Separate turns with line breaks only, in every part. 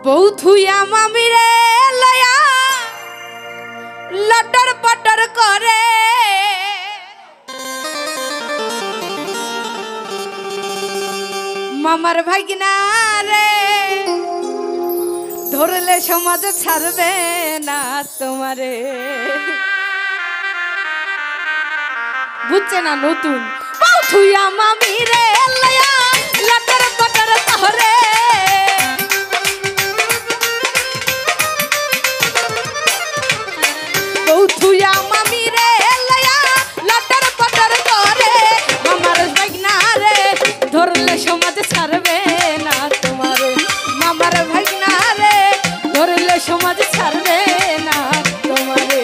বৌথুয়া মামিরে লয়া লটর পটর করে মামার ভাগিনা রে ধরলে সমাজ ছাড়বে না তোমারে বুঝছে না নতুন বৌথুয়া মামিরে লয়া লটর পটর করে বৌথুয়া মামিরে লয়া লটর পটর করে মামার ভাগিনা রে ধরলে সমাজ ছাড়বে না তোমারে মামার ভাগিনা রে ধরলে সমাজ ছাড়বে না তোমারে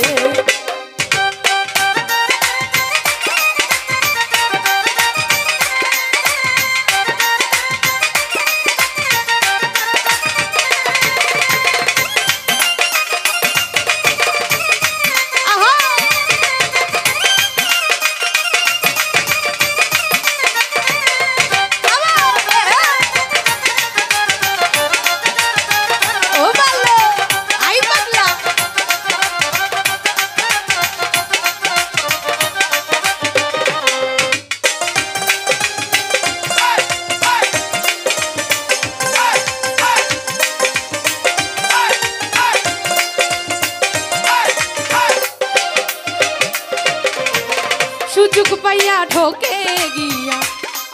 সুযোগ পাইয়া ঢোকে গিয়া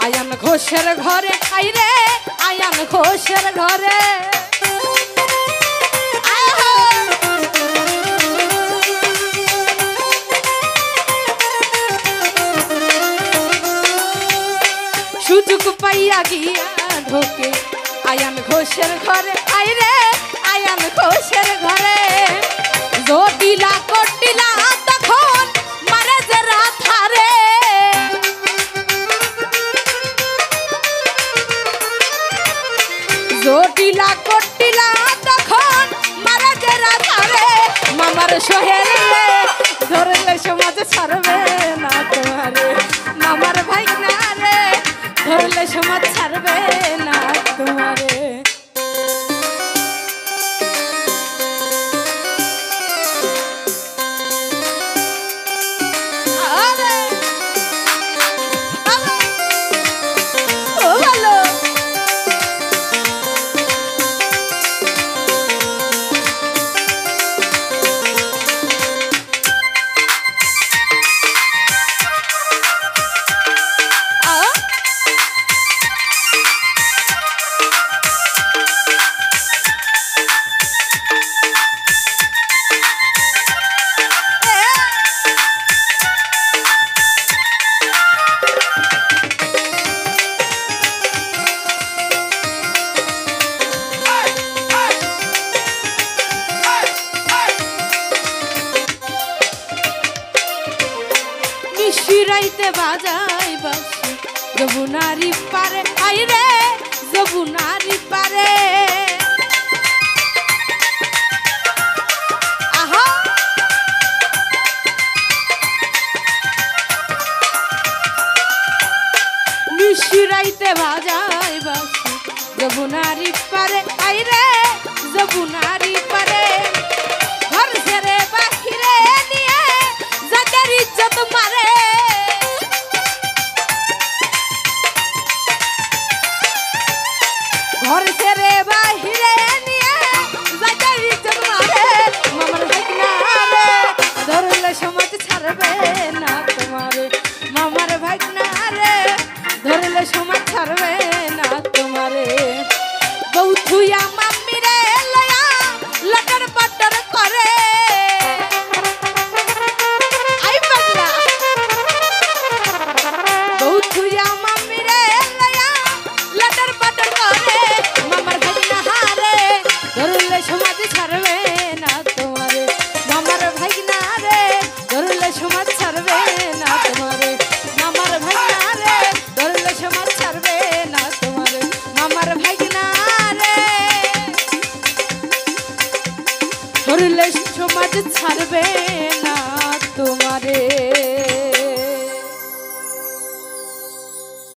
আয়ান ঘোষের ঘরে আইরে আয়ান ঘোষের ঘরে সুযোগ পাইয়া গিয়া ঢোকে আয়ান ঘোষের ঘরে আইরে আয়ান ঘোষের ঘরে জটিলা কটিলা তখন মারে যে রাথারে জটিলা কটিলা তখন মারে যে রাথারে মামার সোহেল ধরলে সমাজ ছাড়বে না তোমারে মামার ভাইনা রে ধরলে সমাজ ছাড়বে না তোমারে শিরাইতে বাজাই বাসি যমুনারি পারে আইরে যমুনারি পারে